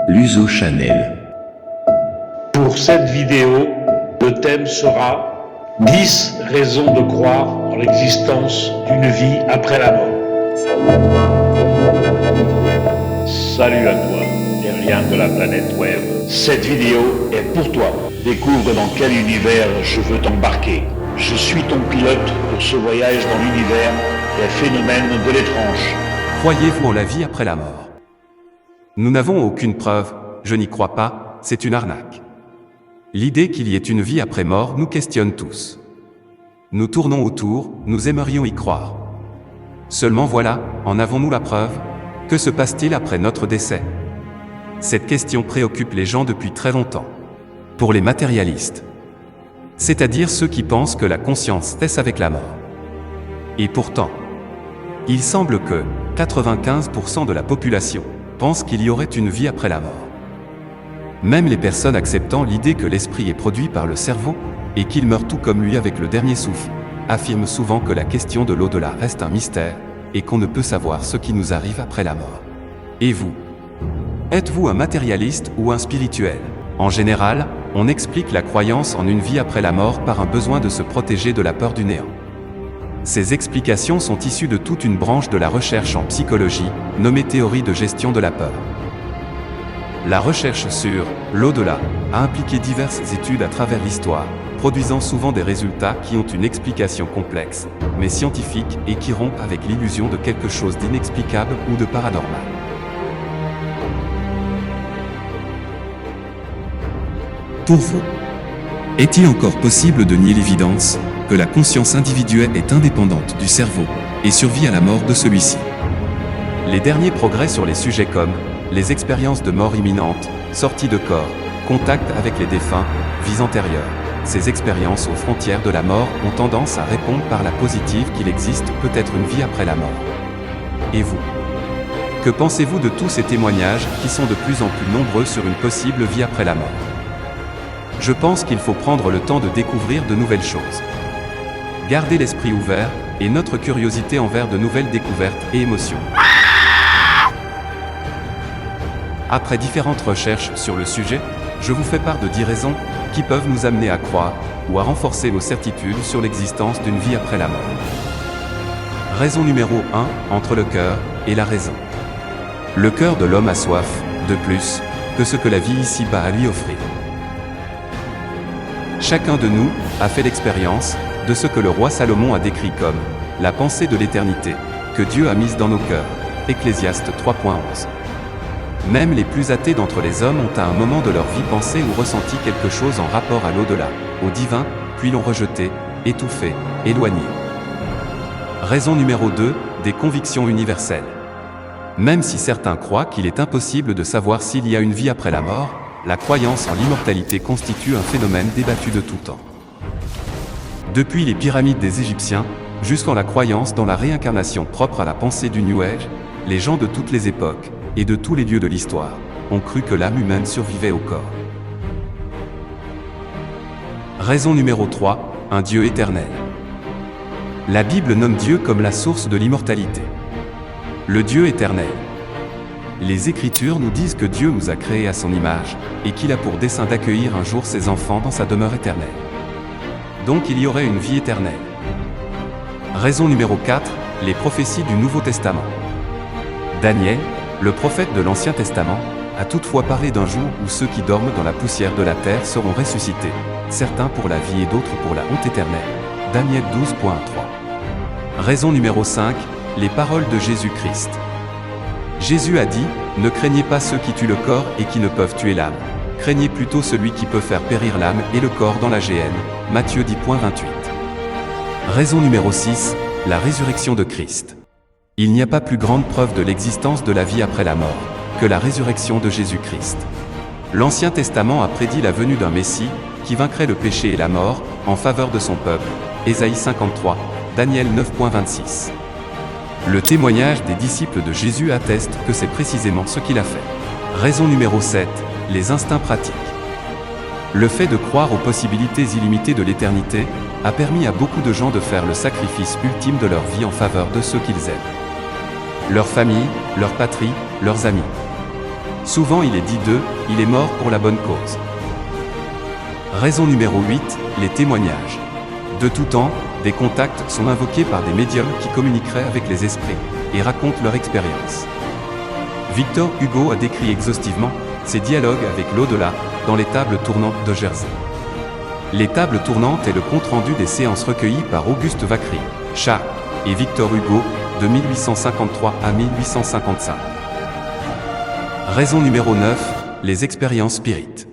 L'Uso Channel. Pour cette vidéo, le thème sera 10 raisons de croire en l'existence d'une vie après la mort. Salut à toi, terrien de la planète web. Cette vidéo est pour toi. Découvre dans quel univers je veux t'embarquer. Je suis ton pilote pour ce voyage dans l'univers des phénomènes de l'étrange. Croyez-vous en la vie après la mort? Nous n'avons aucune preuve, je n'y crois pas, c'est une arnaque. L'idée qu'il y ait une vie après mort nous questionne tous. Nous tournons autour, nous aimerions y croire. Seulement voilà, en avons-nous la preuve? Que se passe-t-il après notre décès? Cette question préoccupe les gens depuis très longtemps. Pour les matérialistes, c'est-à-dire ceux qui pensent que la conscience cesse avec la mort. Et pourtant, il semble que 95% de la population pense qu'il y aurait une vie après la mort. Même les personnes acceptant l'idée que l'esprit est produit par le cerveau et qu'il meurt tout comme lui avec le dernier souffle, affirment souvent que la question de l'au-delà reste un mystère et qu'on ne peut savoir ce qui nous arrive après la mort. Et vous? Êtes-vous un matérialiste ou un spirituel? En général, on explique la croyance en une vie après la mort par un besoin de se protéger de la peur du néant. Ces explications sont issues de toute une branche de la recherche en psychologie, nommée théorie de gestion de la peur. La recherche sur l'au-delà a impliqué diverses études à travers l'histoire, produisant souvent des résultats qui ont une explication complexe, mais scientifique et qui rompent avec l'illusion de quelque chose d'inexplicable ou de paranormal. Pour vous, est-il encore possible de nier l'évidence que la conscience individuelle est indépendante du cerveau et survit à la mort de celui-ci? Les derniers progrès sur les sujets comme les expériences de mort imminente, sortie de corps, contact avec les défunts, vies antérieures, ces expériences aux frontières de la mort ont tendance à répondre par la positive qu'il existe peut-être une vie après la mort. Et vous? Que pensez-vous de tous ces témoignages qui sont de plus en plus nombreux sur une possible vie après la mort? Je pense qu'il faut prendre le temps de découvrir de nouvelles choses. Garder l'esprit ouvert et notre curiosité envers de nouvelles découvertes et émotions. Après différentes recherches sur le sujet, je vous fais part de 10 raisons qui peuvent nous amener à croire ou à renforcer nos certitudes sur l'existence d'une vie après la mort. Raison numéro 1, entre le cœur et la raison. Le cœur de l'homme a soif, de plus, que ce que la vie ici-bas a à lui offrir. Chacun de nous a fait l'expérience de ce que le roi Salomon a décrit comme la pensée de l'éternité que Dieu a mise dans nos cœurs. Ecclésiaste 3.11. Même les plus athées d'entre les hommes ont à un moment de leur vie pensé ou ressenti quelque chose en rapport à l'au-delà, au divin, puis l'ont rejeté, étouffé, éloigné. Raison numéro 2, des convictions universelles. Même si certains croient qu'il est impossible de savoir s'il y a une vie après la mort, la croyance en l'immortalité constitue un phénomène débattu de tout temps. Depuis les pyramides des Égyptiens, jusqu'à la croyance dans la réincarnation propre à la pensée du New Age, les gens de toutes les époques, et de tous les lieux de l'histoire, ont cru que l'âme humaine survivait au corps. Raison numéro 3, un Dieu éternel. La Bible nomme Dieu comme la source de l'immortalité. Le Dieu éternel. Les Écritures nous disent que Dieu nous a créés à son image, et qu'il a pour dessein d'accueillir un jour ses enfants dans sa demeure éternelle. Donc il y aurait une vie éternelle. Raison numéro 4, les prophéties du Nouveau Testament. Daniel, le prophète de l'Ancien Testament, a toutefois parlé d'un jour où ceux qui dorment dans la poussière de la terre seront ressuscités, certains pour la vie et d'autres pour la honte éternelle. Daniel 12.3. Raison numéro 5, les paroles de Jésus-Christ. Jésus a dit, « Ne craignez pas ceux qui tuent le corps et qui ne peuvent tuer l'âme. Craignez plutôt celui qui peut faire périr l'âme et le corps dans la géhenne. » Matthieu 10.28. Raison numéro 6, la résurrection de Christ. Il n'y a pas plus grande preuve de l'existence de la vie après la mort que la résurrection de Jésus-Christ. L'Ancien Testament a prédit la venue d'un Messie qui vaincrait le péché et la mort en faveur de son peuple. Ésaïe 53, Daniel 9.26. Le témoignage des disciples de Jésus atteste que c'est précisément ce qu'il a fait. Raison numéro 7, les instincts pratiques. Le fait de croire aux possibilités illimitées de l'éternité a permis à beaucoup de gens de faire le sacrifice ultime de leur vie en faveur de ceux qu'ils aiment. Leur famille, leur patrie, leurs amis. Souvent il est dit d'eux, il est mort pour la bonne cause. Raison numéro 8, les témoignages. De tout temps, des contacts sont invoqués par des médiums qui communiqueraient avec les esprits et racontent leur expérience. Victor Hugo a décrit exhaustivement ces dialogues avec l'au-delà dans les tables tournantes de Jersey. Les tables tournantes est le compte-rendu des séances recueillies par Auguste Vacquerie, Charles et Victor Hugo de 1853 à 1855. Raison numéro 9, les expériences spirites.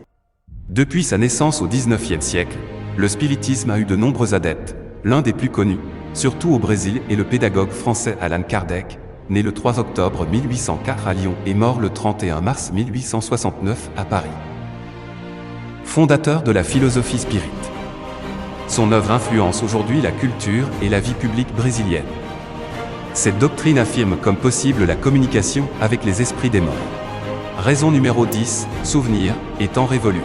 Depuis sa naissance au XIXe siècle, le spiritisme a eu de nombreux adeptes. L'un des plus connus, surtout au Brésil, est le pédagogue français Allan Kardec, né le 3 octobre 1804 à Lyon et mort le 31 mars 1869 à Paris. Fondateur de la philosophie spirite. Son œuvre influence aujourd'hui la culture et la vie publique brésilienne. Cette doctrine affirme comme possible la communication avec les esprits des morts. Raison numéro 10, souvenirs et temps révolus.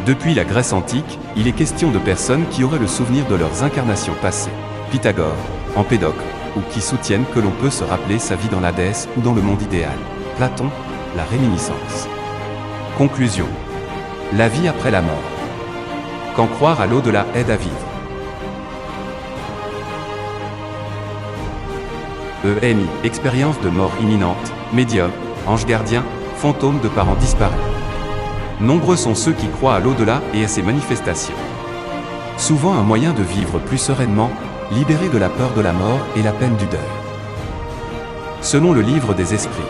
Depuis la Grèce antique, il est question de personnes qui auraient le souvenir de leurs incarnations passées. Pythagore, Empédocle, ou qui soutiennent que l'on peut se rappeler sa vie dans l'Hadès ou dans le monde idéal. Platon, la réminiscence. Conclusion. La vie après la mort. Quand croire à l'au-delà aide à vivre. EMI, expérience de mort imminente, médium, ange gardien, fantôme de parents disparus. Nombreux sont ceux qui croient à l'au-delà et à ses manifestations. Souvent un moyen de vivre plus sereinement, libéré de la peur de la mort et la peine du deuil. Selon le livre des esprits,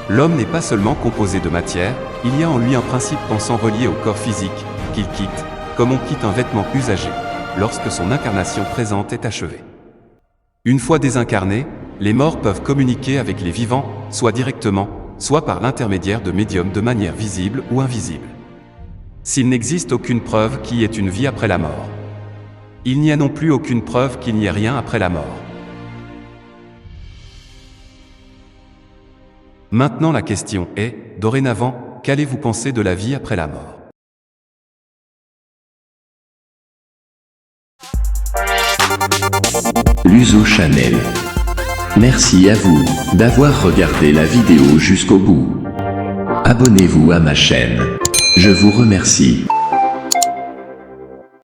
l'homme n'est pas seulement composé de matière, il y a en lui un principe pensant relié au corps physique, qu'il quitte, comme on quitte un vêtement usagé, lorsque son incarnation présente est achevée. Une fois désincarnés, les morts peuvent communiquer avec les vivants, soit directement, soit par l'intermédiaire de médiums de manière visible ou invisible. S'il n'existe aucune preuve qu'il y ait une vie après la mort, il n'y a non plus aucune preuve qu'il n'y ait rien après la mort. Maintenant la question est, dorénavant, qu'allez-vous penser de la vie après la mort ? Luso Channel. Merci à vous d'avoir regardé la vidéo jusqu'au bout. Abonnez-vous à ma chaîne. Je vous remercie.